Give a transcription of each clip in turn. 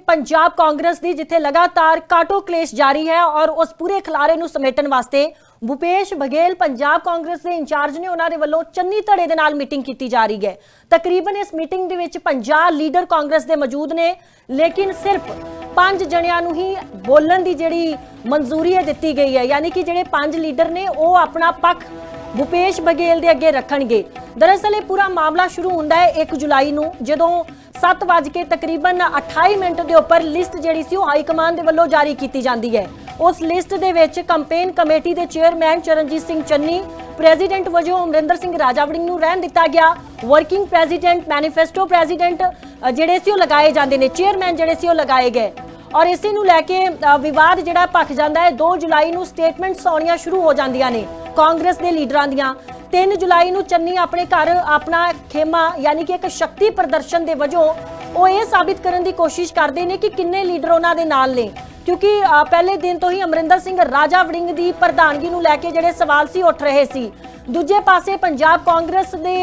पंजाब कांग्रेस दी जिथे लगातार काटो क्लेश जारी है और उस पूरे खिलारे नूं समेटन वास्ते भूपेश बघेल पंजाब कांग्रेस के इंचार्ज ने उन्होंने वालों चन्नी धड़े दे नाल मीटिंग की जा रही है। तकरीबन इस मीटिंग दे विच 50 लीडर कांग्रेस के मौजूद ने, लेकिन सिर्फ 5 जणियां नूं ही बोलण दी जिहड़ी मंजूरी है दित्ती गई है, यानी कि जिहड़े 5 लीडर ने वो अपना पक्ष भूपेश बघेल दे अगे रखणगे। दरअसल ये पूरा मामला शुरू हुंदा है 1 जुलाई नूं, जदों 7 वज के तकरीबन 28 मिनट के उपर लिस्ट जिहड़ी सी हाईकमान दे वल्लों जारी की जाती है। उस लिस्ट दे विच कैंपेन कमेटी के चेयरमैन चरणजीत सिंह चन्नी, प्रेजिडेंट वजों अमरिंदर सिंह राजावड़िंग नूं रहन दिता गया। वर्किंग प्रेजिडेंट, मैनीफेस्टो प्रेजिडेंट जिहड़े सी लगाए जाते हैं, चेयरमैन जिहड़े सी लगाए गए और इसी नूं लैके विवाद जिहड़ा भख जाता है। 2 जुलाई नूं स्टेटमेंट्स आउणियां शुरू हो जांदियां ने कांग्रेस के लीडरां दियां। 3 जुलाई नूं चन्नी अपने घर अपना खेमा यानी कि एक शक्ति प्रदर्शन के वजों वो ये साबित करने की कोशिश करते हैं कि किन्ने लीडर उन्हां दे नाल ने, क्योंकि पहले दिन तो ही अमरिंदर सिंह राजावड़िंग की प्रधानगी नूं लैके जिहड़े सवाल सी उठ रहे सी। दूजे पासे पंजाब कांग्रेस दे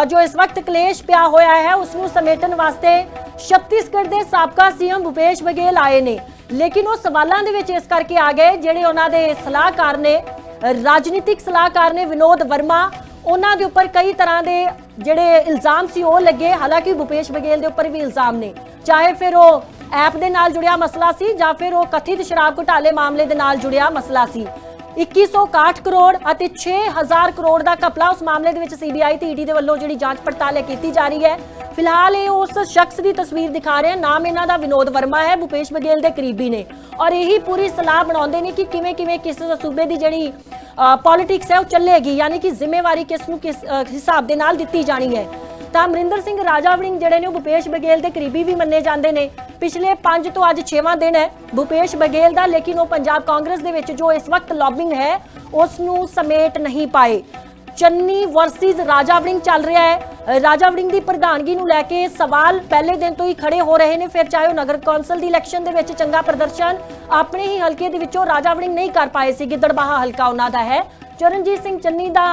जो इस वक्त क्लेश पिया होया है उसनूं समेटन वास्ते छत्तीसगढ़ के साबका सीएम भूपेश बघेल आए ने, लेकिन वो सवालों दे विच इस करके आ गए जिहड़े उन्हां दे सलाहकार ने, राजनीतिक सलाहकार ने विनोद वर्मा, उन्हां दे उपर कई तरह के जिहड़े इल्जाम सी वो लगे। हालांकि भूपेश बघेल दे उपर भी इल्जाम ने, चाहे फिर वो ऐप दे नाल जुड़िया मसला सी जां फिर वो कथित शराब घोटाले मामले दे नाल जुड़िया मसला सी। 2161 करोड़ और 6000 करोड़ का घपला उस मामले दे सीबीआई ते ईडी दे वल्लों जिहड़ी जांच पड़ताल की जा रही है। फिलहाल ये उस शख्स की तस्वीर दिखा रहे हैं, नाम इन्हां दा विनोद वर्मा है, भूपेश बघेल के करीबी ने और यही पूरी सलाह बनाते हैं कि किवें किवें किस सूबे की जिहड़ी पॉलिटिक्स है वो चलेगी, यानी कि जिम्मेवारी किसनूं किस हिसाब दे नाल दित्ती जानी है। तो अमरिंदर सिंह राजावड़िंग जिहड़े ने भूपेश बघेल के करीबी भी मन्ने जाते हैं। पिछले 5 तो अज 6वां दिन है भूपेश बघेल का, लेकिन वो पंजाब कांग्रेस दे विच जो इस वक्त लॉबिंग है उसनूं समेट नहीं पाए। चन्नी वर्सिस राजावड़िंग चल रहा है। राजावड़िंग की प्रधानगी नूं लैके सवाल पहले दिन तो ही खड़े हो रहे हैं, फिर चाहे नगर कौंसल की इलैक्शन दे विच चंगा प्रदर्शन अपने ही हल्के दे विचों राजावड़िंग नहीं कर पाए सी। गिद्दड़बाहा हल्का उन्हां दा है। चरणजीत सिंह चन्नी दा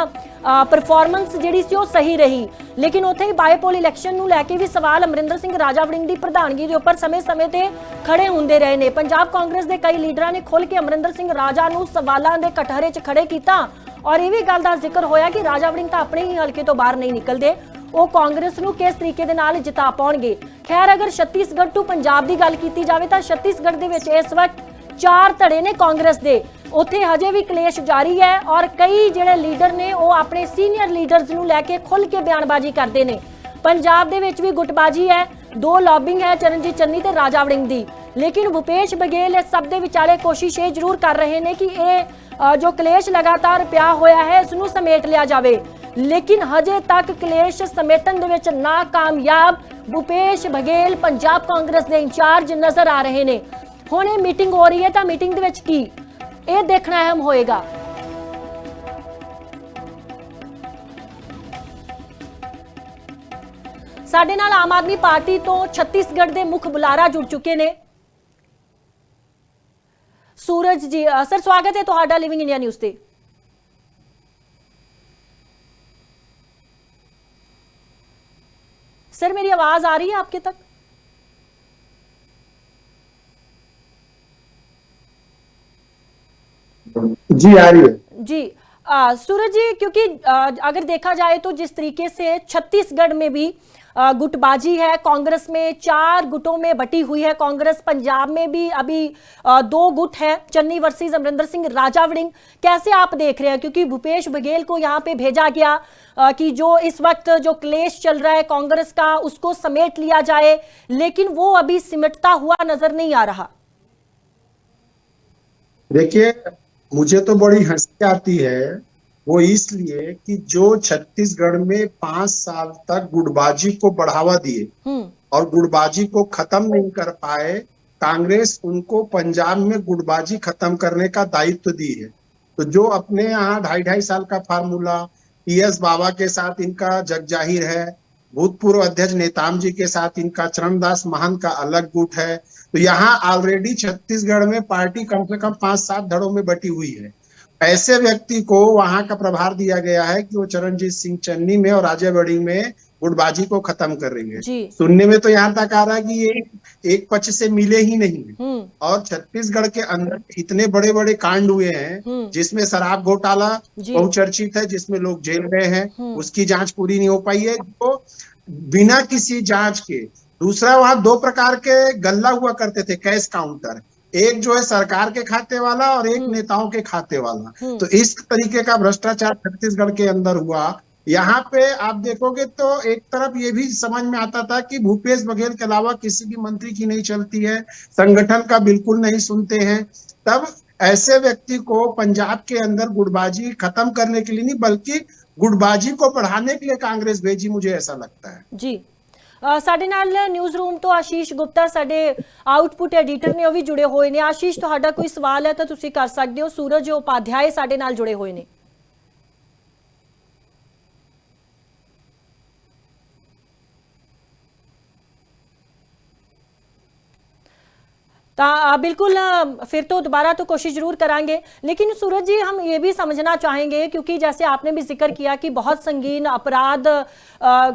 परफॉर्मेंस जिहड़ी सी सही रही, लेकिन उत्थे ही बायपोल इलैक्शन नूं लैके भी सवाल अमरिंदर सिंह राजावड़िंग की प्रधानगी के उपर समय समय ते खड़े होंदे रहे ने। पंजाब कांग्रेस के कई लीडरां ने खुल के अमरिंदर सिंह राजा नूं सवालां दे कटहरे च खड़े कीता और यह भी गल दा जिक्र होया कि राजावड़िंग तां अपने ही हल्के तो बाहर नहीं निकलते, वो कांग्रेस नूं किस तरीके दे नाल जिता पाउणगे। खैर, अगर छत्तीसगढ़ टू पंजाब की गल की जाए तो छत्तीसगढ़ दे विच इस वक्त 4 धड़े ने कांग्रेस दे, उत्थे हजे भी क्लेश जारी है और कई जिहड़े लीडर ने वो अपने सीनियर लीडर्स नूं लैके खुल के बयानबाजी करते हैं। पंजाब दे विच भी गुटबाजी है, 2 लॉबिंग है चरणजीत चन्नी ते राजावड़िंग दी, लेकिन भूपेश बघेल इस सब दे विचाले कोशिश ये जरूर कर रहे हैं कि ये जो क्लेश लगातार पिया होया है इसनूं समेट लिया जाए, लेकिन हजे तक क्लेश समेटन दे विच नाकामयाब भूपेश बघेल पंजाब कांग्रेस के इंचार्ज नजर आ रहे हैं। हुण ये मीटिंग हो रही है तो मीटिंग दे विच की ये देखना अहम होएगा। साडे नाल आम आदमी पार्टी तो छत्तीसगढ़ के मुख बुलारा जुड़ चुके ने सूरज जी। सर, स्वागत है तुहाडा लिविंग इंडिया न्यूज़ ते। सर, मेरी आवाज आ रही है आपके तक? जी आ रही है जी। सूरज जी, क्योंकि अगर देखा जाए तो जिस तरीके से छत्तीसगढ़ में भी गुटबाजी है, कांग्रेस में 4 गुटों में बटी हुई है कांग्रेस, पंजाब में भी अभी 2 गुट है, चन्नी वर्सेस अमरिंदर सिंह राजावड़िंग। कैसे आप देख रहे हैं, क्योंकि भूपेश बघेल को यहाँ पे भेजा गया कि जो इस वक्त जो क्लेश चल रहा है कांग्रेस का उसको समेट लिया जाए, लेकिन वो अभी सिमटता हुआ नजर नहीं आ रहा। देखिए, मुझे तो बड़ी हंसी आती है वो इसलिए कि जो छत्तीसगढ़ में 5 साल तक गुटबाजी को बढ़ावा दिए और गुटबाजी को खत्म नहीं कर पाए, कांग्रेस उनको पंजाब में गुटबाजी खत्म करने का दायित्व दी है। तो जो अपने यहाँ 2.5 साल का फार्मूला, PS बाबा के साथ इनका जग जाहिर है, भूतपूर्व अध्यक्ष नेताम जी के साथ इनका चरणदास महंत का अलग गुट है, तो यहाँ ऑलरेडी छत्तीसगढ़ में पार्टी कम से कम 5-7 धड़ों में बटी हुई है। ऐसे व्यक्ति को वहां का प्रभार दिया गया है कि वो चरणजीत सिंह चन्नी में और राजावड़िंग में गुटबाजी को खत्म करेंगे। जी। सुनने में तो यहाँ तक आ रहा है कि ये एक पक्ष से मिले ही नहीं। और छत्तीसगढ़ के अंदर इतने बड़े बड़े कांड हुए हैं जिसमें शराब घोटाला जी। बहुचर्चित है, जिसमें लोग जेल गए हैं, उसकी जांच पूरी नहीं हो पाई है, तो बिना किसी जांच के। दूसरा, वहां दो प्रकार के गल्ला हुआ करते थे, कैश काउंटर, एक जो है सरकार के खाते वाला और एक नेताओं के खाते वाला। तो इस तरीके का भ्रष्टाचार छत्तीसगढ़ के अंदर हुआ। यहाँ पे आप देखोगे तो एक तरफ ये भी समझ में आता था कि भूपेश बघेल के अलावा किसी भी मंत्री की नहीं चलती है, संगठन का बिल्कुल नहीं सुनते हैं। तब ऐसे व्यक्ति को पंजाब के अंदर गुटबाजी खत्म करने के लिए नहीं, बल्कि गुटबाजी को बढ़ाने के लिए कांग्रेस भेजी, मुझे ऐसा लगता है। जी। ਸਾਡੇ ਨਾਲ ਨਿਊਜ਼ ਰੂਮ ਤੋਂ ਆਸ਼ੀਸ਼ ਗੁਪਤਾ ਸਾਡੇ ਆਊਟਪੁੱਟ ਐਡੀਟਰ ਨੇ, ਉਹ ਵੀ ਜੁੜੇ ਹੋਏ ਨੇ। ਆਸ਼ੀਸ਼, ਤੁਹਾਡਾ ਕੋਈ ਸਵਾਲ ਹੈ ਤਾਂ ਤੁਸੀਂ ਕਰ ਸਕਦੇ ਹੋ। ਸੂਰਜ ਉਪਾਧਿਆਏ ਸਾਡੇ ਨਾਲ ਜੁੜੇ ਹੋਏ ਨੇ। बिल्कुल फिर तो दोबारा तो कोशिश जरूर करेंगे। लेकिन सूरज जी, हम ये भी समझना चाहेंगे, क्योंकि जैसे आपने भी जिक्र किया कि बहुत संगीन अपराध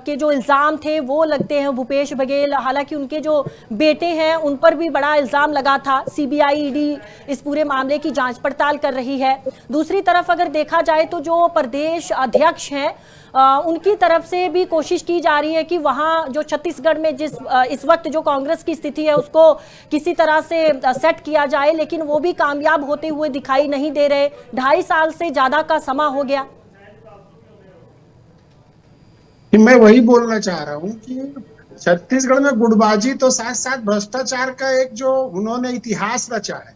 के जो इल्ज़ाम थे वो लगते हैं भूपेश बघेल। हालांकि उनके जो बेटे हैं उन पर भी बड़ा इल्ज़ाम लगा था। सीबीआई ईडी इस पूरे मामले की जांच पड़ताल कर रही है। दूसरी तरफ अगर देखा जाए तो जो प्रदेश अध्यक्ष हैं उनकी तरफ से भी कोशिश की जा रही है कि वहाँ जो छत्तीसगढ़ में जिस इस वक्त जो कांग्रेस की स्थिति है उसको किसी तरह से सेट किया जाए, लेकिन वो भी कामयाब होते हुए दिखाई नहीं दे रहे। 2.5 साल से ज्यादा का समय हो गया। मैं वही बोलना चाह रहा हूँ कि छत्तीसगढ़ में गुटबाजी तो साथ साथ भ्रष्टाचार का एक जो उन्होंने इतिहास रचा है,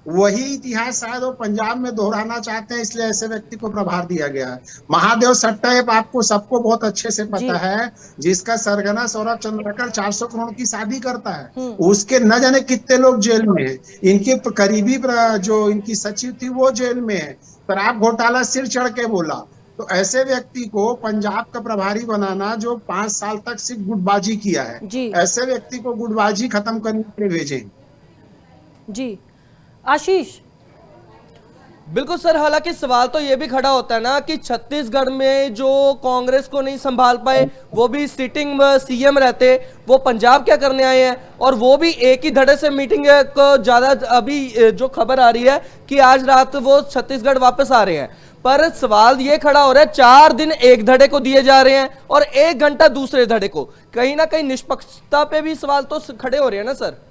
वही इतिहास शायद वो पंजाब में दोहराना चाहते हैं, इसलिए ऐसे व्यक्ति को प्रभार दिया गया है। महादेव सट्टाएप आपको सबको बहुत अच्छे से पता है, जिसका सरगना सौरभ चंद्राकर 400 करोड़ की शादी करता है, उसके न जाने कितने लोग जेल में हैं। इनके करीबी जो इनकी सचिव थी वो जेल में है। शराब घोटाला सिर चढ़ के बोला। तो ऐसे व्यक्ति को पंजाब का प्रभारी बनाना, जो 5 साल तक सिर्फ गुटबाजी किया है, ऐसे व्यक्ति को गुटबाजी खत्म करने के लिए भेजें। जी आशीष। बिल्कुल सर, हालांकि सवाल तो ये भी खड़ा होता है ना कि छत्तीसगढ़ में जो कांग्रेस को नहीं संभाल पाए, वो भी सिटिंग सीएम रहते, वो पंजाब क्या करने आए हैं, और वो भी एक ही धड़े से मीटिंग को ज्यादा। अभी जो खबर आ रही है कि आज रात वो छत्तीसगढ़ वापस आ रहे हैं, पर सवाल ये खड़ा हो रहा है 4 दिन एक धड़े को दिए जा रहे हैं और 1 घंटा दूसरे धड़े को। कहीं ना कहीं निष्पक्षता पे भी सवाल तो खड़े हो रहे हैं ना सर।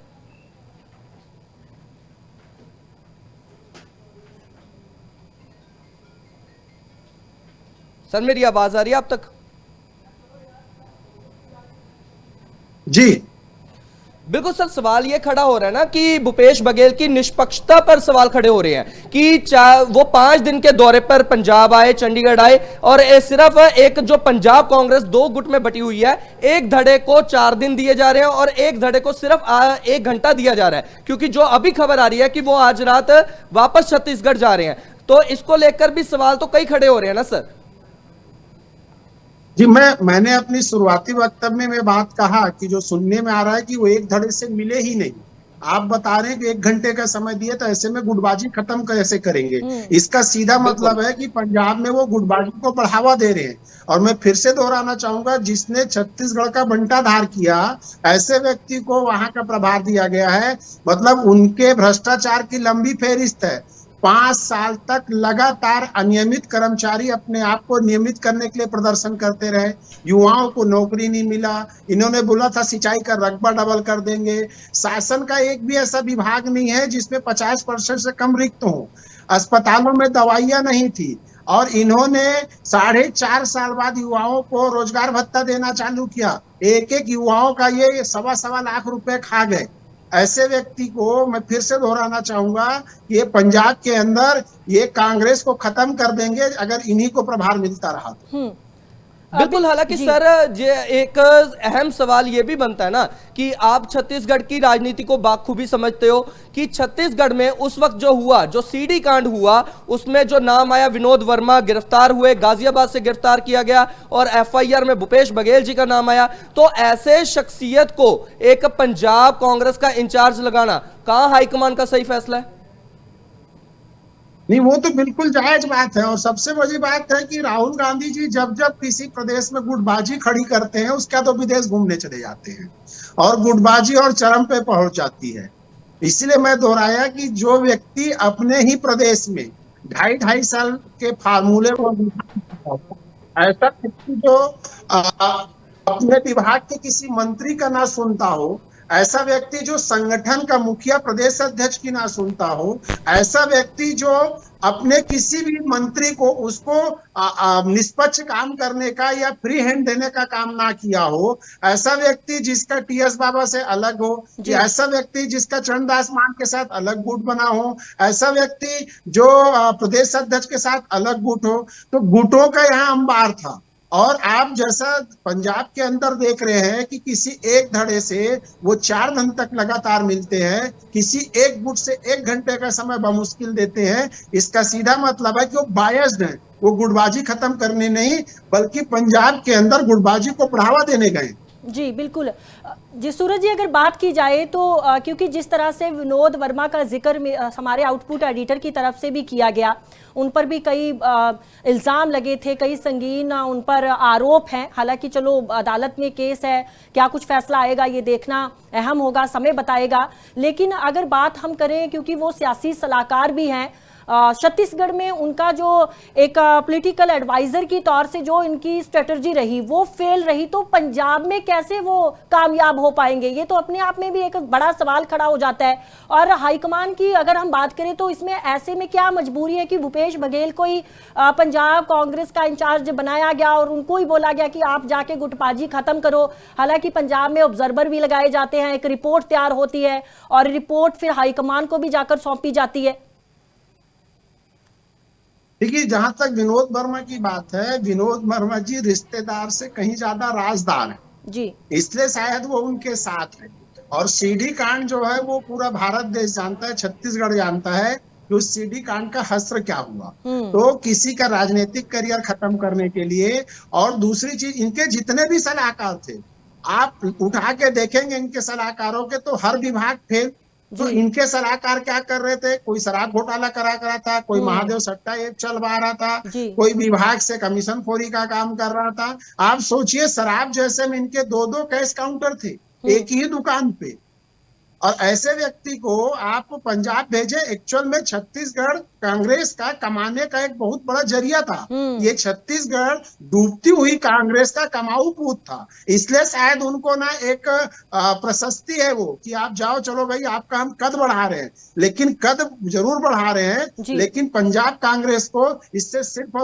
सर मेरी आवाज आ रही है आप तक? जी बिल्कुल सर, सवाल ये खड़ा हो रहा है ना कि भूपेश बघेल की निष्पक्षता पर सवाल खड़े हो रहे हैं कि वो 5 दिन के दौरे पर पंजाब आए, चंडीगढ़ आए, और सिर्फ एक जो पंजाब कांग्रेस 2 गुट में बटी हुई है, एक धड़े को 4 दिन दिए जा रहे हैं और एक धड़े को सिर्फ 1 घंटा दिया जा रहा है, क्योंकि जो अभी खबर आ रही है कि वो आज रात वापस छत्तीसगढ़ जा रहे हैं। तो इसको लेकर भी सवाल तो कई खड़े हो रहे हैं ना सर। जी, मैंने अपनी शुरुआती वक्तव्य में बात कहा कि जो सुनने में आ रहा है कि वो एक धड़े से मिले ही नहीं। आप बता रहे हैं कि 1 घंटे का समय दिए, तो ऐसे में गुटबाजी खत्म कैसे करेंगे? इसका सीधा मतलब है कि पंजाब में वो गुटबाजी को बढ़ावा दे रहे हैं। और मैं फिर से दोहराना चाहूंगा, जिसने छत्तीसगढ़ का बंटाधार किया, ऐसे व्यक्ति को वहां का प्रभार दिया गया है। मतलब उनके भ्रष्टाचार की लंबी फेहरिस्त है। 5 साल तक लगातार अनियमित कर्मचारी अपने आप को नियमित करने के लिए प्रदर्शन करते रहे। युवाओं को नौकरी नहीं मिला। इन्होंने बोला था सिंचाई का रकबा डबल कर देंगे। शासन का एक भी ऐसा विभाग नहीं है जिसमें 50% से कम रिक्त हो। अस्पतालों में दवाइयां नहीं थी, और इन्होंने 4.5 साल बाद युवाओं को रोजगार भत्ता देना चालू किया। एक युवाओं का ये 1.25 लाख रुपए खा गए। ऐसे व्यक्ति को मैं फिर से दोहराना चाहूंगा, ये पंजाब के अंदर ये कांग्रेस को खत्म कर देंगे अगर इन्हीं को प्रभार मिलता रहा तो। बिल्कुल, हालांकि सर ये एक अहम सवाल ये भी बनता है ना कि आप छत्तीसगढ़ की राजनीति को बाखूबी समझते हो कि छत्तीसगढ़ में उस वक्त जो हुआ, जो सीडी कांड हुआ, उसमें जो नाम आया विनोद वर्मा गिरफ्तार हुए, गाजियाबाद से गिरफ्तार किया गया, और एफआईआर में भूपेश बघेल जी का नाम आया। तो ऐसे शख्सियत को एक पंजाब कांग्रेस का इंचार्ज लगाना कहां हाईकमान का सही फैसला है? नहीं, वो तो बिल्कुल जायज बात है। और सबसे बड़ी बात है कि राहुल गांधी जी जब जब किसी प्रदेश में गुटबाजी खड़ी करते हैं, उसका तो विदेश घूमने चले जाते हैं और गुटबाजी और चरम पे पहुंच जाती है। इसलिए मैं दोहराया कि जो व्यक्ति अपने ही प्रदेश में 2.5 2.5 साल के फार्मूले को, ऐसा व्यक्ति जो अपने विभाग के किसी मंत्री का ना सुनता हो, ऐसा व्यक्ति जो संगठन का मुखिया प्रदेश अध्यक्ष की ना सुनता हो, ऐसा व्यक्ति जो अपने किसी भी मंत्री को उसको निष्पक्ष काम करने का या फ्री हैंड देने का काम ना किया हो, ऐसा व्यक्ति जिसका टीएस बाबा से अलग हो, या ऐसा व्यक्ति जिसका चरणदास मान के साथ अलग गुट बना हो, ऐसा व्यक्ति जो प्रदेश अध्यक्ष के साथ अलग गुट हो, तो गुटों का यहाँ अंबार था। और आप जैसा पंजाब के अंदर देख रहे हैं कि किसी एक धड़े से वो 4 दिन तक लगातार मिलते हैं, किसी एक गुट से 1 घंटे का समय बमुश्किल देते हैं। इसका सीधा मतलब है कि वो बायस्ड हैं, वो गुटबाजी खत्म करने नहीं बल्कि पंजाब के अंदर गुटबाजी को बढ़ावा देने गए। जी बिल्कुल। जी सूरज जी, अगर बात की जाए तो क्योंकि जिस तरह से विनोद वर्मा का जिक्र हमारे आउटपुट एडिटर की तरफ से भी किया गया, उन पर भी कई इल्ज़ाम लगे थे, कई संगीन उन पर आरोप हैं। हालांकि चलो अदालत में केस है, क्या कुछ फैसला आएगा ये देखना अहम होगा, समय बताएगा। लेकिन अगर बात हम करें, क्योंकि वो सियासी सलाहकार भी हैं, छत्तीसगढ़ में उनका जो एक पॉलिटिकल एडवाइजर की तौर से जो इनकी स्ट्रेटजी रही वो फेल रही, तो पंजाब में कैसे वो कामयाब हो पाएंगे? ये तो अपने आप में भी एक बड़ा सवाल खड़ा हो जाता है। और हाईकमान की अगर हम बात करें तो इसमें ऐसे में क्या मजबूरी है कि भूपेश बघेल को ही पंजाब कांग्रेस का इंचार्ज बनाया गया और उनको ही बोला गया कि आप जाके गुटबाजी खत्म करो। हालांकि पंजाब में ऑब्जर्वर भी लगाए जाते हैं, एक रिपोर्ट तैयार होती है और रिपोर्ट फिर हाईकमान को भी जाकर सौंपी जाती है। देखिए, जहां तक विनोद वर्मा की बात है, विनोद वर्मा जी रिश्तेदार से कहीं ज्यादा राजदार है जी, इसलिए शायद वो उनके साथ है। और सीडी कांड जो है वो पूरा भारत देश जानता है, छत्तीसगढ़ जानता है कि उस सीडी कांड का हश्र क्या हुआ। तो किसी का राजनीतिक करियर खत्म करने के लिए, और दूसरी चीज, इनके जितने भी सलाहकार थे आप उठा के देखेंगे इनके सलाहकारों के, तो हर विभाग फेल। तो इनके सलाहकार क्या कर रहे थे? कोई शराब घोटाला करा रहा था, कोई महादेव सट्टा एक चलवा रहा था, कोई विभाग से कमीशन खोरी का काम कर रहा था। आप सोचिए, शराब जैसे में इनके 2-2 कैश काउंटर थे एक ही दुकान पे, और ऐसे व्यक्ति को आप पंजाब भेजे। एक्चुअल में छत्तीसगढ़ कांग्रेस का कमाने का एक बहुत बड़ा जरिया था। ये छत्तीसगढ़ डूबती हुई कांग्रेस का कमाऊ पूत था। इसलिए शायद उनको ना एक प्रशस्ति है वो कि आप जाओ, चलो भाई आपका हम कद बढ़ा रहे हैं, लेकिन कद जरूर बढ़ा रहे हैं, लेकिन पंजाब कांग्रेस को इससे सिर्फ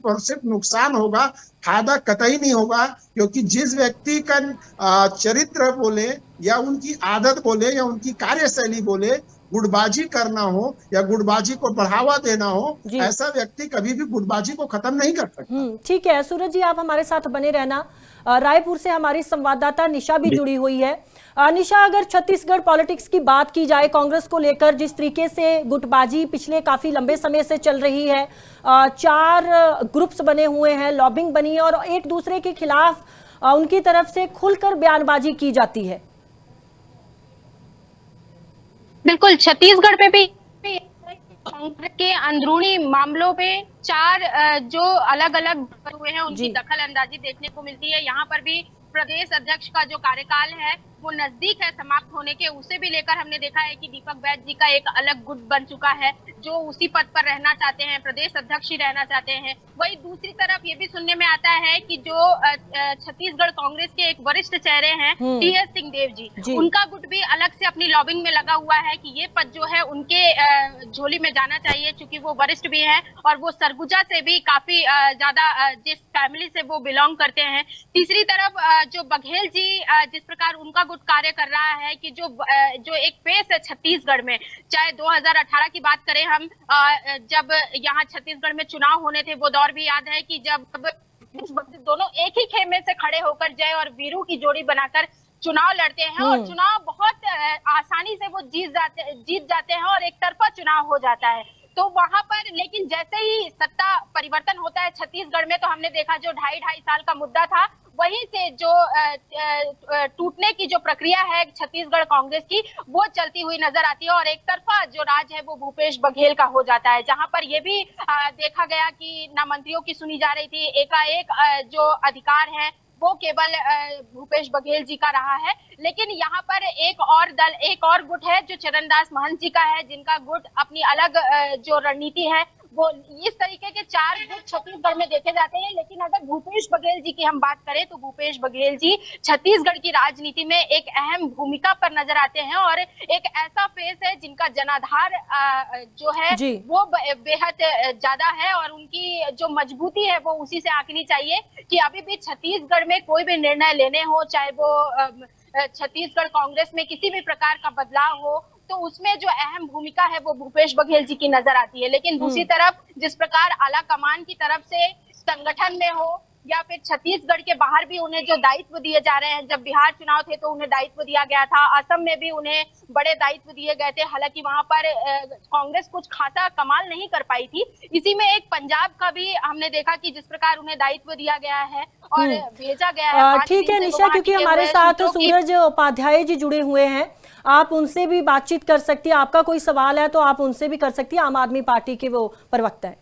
और सिर्फ नुकसान होगा, फायदा कतई नहीं होगा। क्योंकि जिस व्यक्ति का चरित्र बोले या उनकी आदत बोले या उनकी कार्यशैली बोले गुटबाजी करना हो या गुटबाजी को बढ़ावा देना हो, ऐसा व्यक्ति कभी भी गुटबाजी को खत्म नहीं कर सकता। ठीक है सूरज जी, आप हमारे साथ बने रहना। रायपुर से हमारी संवाददाता निशा भी जुड़ी हुई है। निशा, अगर छत्तीसगढ़ पॉलिटिक्स की बात की जाए, कांग्रेस को लेकर जिस तरीके से गुटबाजी पिछले काफी लंबे समय से चल रही है, 4 ग्रुप्स बने हुए हैं, लॉबिंग बनी है और एक दूसरे के खिलाफ उनकी तरफ से खुलकर बयानबाजी की जाती है। बिल्कुल, छत्तीसगढ़ पे भी कांग्रेस के अंदरूनी मामलों पे 4 जो अलग अलग हुए हैं उनकी दखल अंदाजी देखने को मिलती है। यहाँ पर भी प्रदेश अध्यक्ष का जो कार्यकाल है वो नजदीक है समाप्त होने के, उसे भी लेकर हमने देखा है कि दीपक बैज जी का एक अलग गुट बन चुका है जो उसी पद पर रहना चाहते हैं, प्रदेश अध्यक्ष ही रहना चाहते हैं। वही दूसरी तरफ ये भी सुनने में आता है कि जो छत्तीसगढ़ कांग्रेस के एक वरिष्ठ चेहरे हैं टीएस सिंहदेव जी, उनका गुट भी अलग से अपनी लॉबिंग में लगा हुआ है कि ये पद जो है उनके झोली में जाना चाहिए, चूंकि वो वरिष्ठ भी है और वो सरगुजा से भी काफी ज्यादा जिस फैमिली से वो बिलोंग करते हैं। तीसरी तरफ जो बघेल जी जिस प्रकार उनका गुट कार्य कर रहा है कि जो एक फेस है छत्तीसगढ़ में, चाहे 2018 की बात करें हम, जब यहाँ छत्तीसगढ़ में चुनाव होने थे, वो दौर भी याद है कि जब दोनों एक ही खेमे से खड़े होकर जय और वीरू की जोड़ी बनाकर चुनाव लड़ते हैं और चुनाव बहुत आसानी से वो जीत जाते हैं और एक तरफा चुनाव हो जाता है। तो वहां पर लेकिन जैसे ही सत्ता परिवर्तन होता है छत्तीसगढ़ में, तो हमने देखा जो 2.5 साल का मुद्दा था वहीं से जो टूटने की जो प्रक्रिया है छत्तीसगढ़ कांग्रेस की, वो चलती हुई नजर आती है और एक तरफा जो राज है वो भूपेश बघेल का हो जाता है, जहां पर ये भी देखा गया कि न मंत्रियों की सुनी जा रही थी, एकाएक जो अधिकार है वो केवल भूपेश बघेल जी का रहा है। लेकिन यहाँ पर एक और दल, एक और गुट है जो चरणदास महंत जी का है, जिनका गुट अपनी अलग जो रणनीति है वो इस तरीके के 4 गुट छत्तीसगढ़ में देखे जाते हैं। लेकिन अगर भूपेश बघेल जी की हम बात करें तो भूपेश बघेल जी छत्तीसगढ़ की राजनीति में एक अहम भूमिका पर नजर आते हैं और एक ऐसा फेस है जिनका जनाधार जो है वो बेहद ज्यादा है और उनकी जो मजबूती है वो उसी से आंकनी चाहिए कि अभी भी छत्तीसगढ़ में कोई भी निर्णय लेने हो, चाहे वो छत्तीसगढ़ कांग्रेस में किसी भी प्रकार का बदलाव हो, तो उसमें जो अहम भूमिका है वो भूपेश बघेल जी की नजर आती है। लेकिन दूसरी तरफ जिस प्रकार आला कमान की तरफ से संगठन में हो या फिर छत्तीसगढ़ के बाहर भी उन्हें जो दायित्व दिए जा रहे हैं, जब बिहार चुनाव थे तो उन्हें दायित्व दिया गया था, असम में भी उन्हें बड़े दायित्व दिए गए थे, हालांकि वहां पर कांग्रेस कुछ खासा कमाल नहीं कर पाई थी। इसी में एक पंजाब का भी हमने देखा कि जिस प्रकार उन्हें दायित्व दिया गया है और भेजा गया है। ठीक है निशा, क्योंकि हमारे साथ सूरज उपाध्याय जी जुड़े हुए हैं, आप उनसे भी बातचीत कर सकती है, आपका कोई सवाल है तो आप उनसे भी कर सकती है, आम आदमी पार्टी के वो प्रवक्ता है।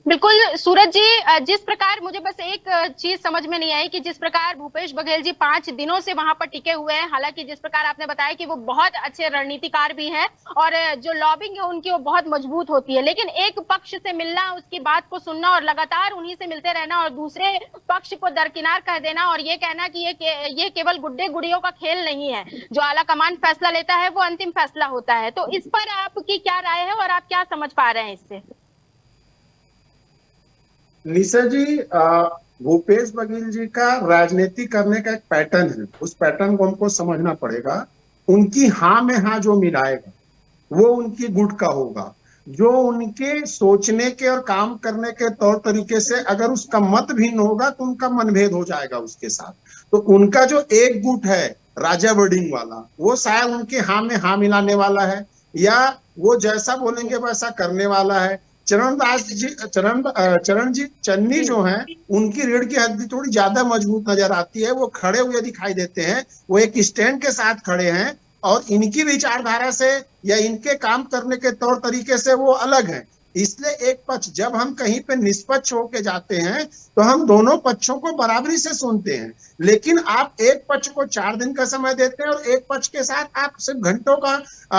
बिल्कुल सूरज जी, जिस प्रकार मुझे बस एक चीज समझ में नहीं आई कि जिस प्रकार भूपेश बघेल जी 5 दिनों से वहां पर टिके हुए हैं, हालांकि जिस प्रकार आपने बताया कि वो बहुत अच्छे रणनीतिकार भी हैं और जो लॉबिंग है उनकी वो बहुत मजबूत होती है, लेकिन एक पक्ष से मिलना, उसकी बात को सुनना और लगातार उन्हीं से मिलते रहना और दूसरे पक्ष को दरकिनार कर देना और ये कहना कि ये केवल गुड्डे गुड़ियों का खेल नहीं है, जो आला कमान फैसला लेता है वो अंतिम फैसला होता है। तो इस पर आपकी क्या राय है और आप क्या समझ पा रहे हैं इससे? निशा जी, भूपेश बघेल जी का राजनीति करने का एक पैटर्न है, उस पैटर्न को हमको समझना पड़ेगा। उनकी हाँ में हाँ जो मिलाएगा वो उनकी गुट का होगा, जो उनके सोचने के और काम करने के तौर तरीके से अगर उसका मत भिन्न होगा तो उनका मनभेद हो जाएगा उसके साथ। तो उनका जो एक गुट है राजा वडिंग वाला, वो शायद उनके हाँ में हाँ मिलाने वाला है या वो जैसा बोलेंगे वैसा करने वाला है। चरण जी चन्नी जो हैं, उनकी रीढ़ की हड्डी थोड़ी ज्यादा मजबूत नजर आती है, वो खड़े हुए दिखाई देते हैं, वो एक स्टैंड के साथ खड़े हैं और इनकी विचारधारा से या इनके काम करने के तौर तरीके से वो अलग हैं। इसलिए एक पक्ष, जब हम कहीं पे निष्पक्ष होके जाते हैं तो हम दोनों पक्षों को बराबरी से सुनते हैं, लेकिन आप एक पक्ष को 4 दिन का समय देते हैं और एक पक्ष के साथ आप सिर्फ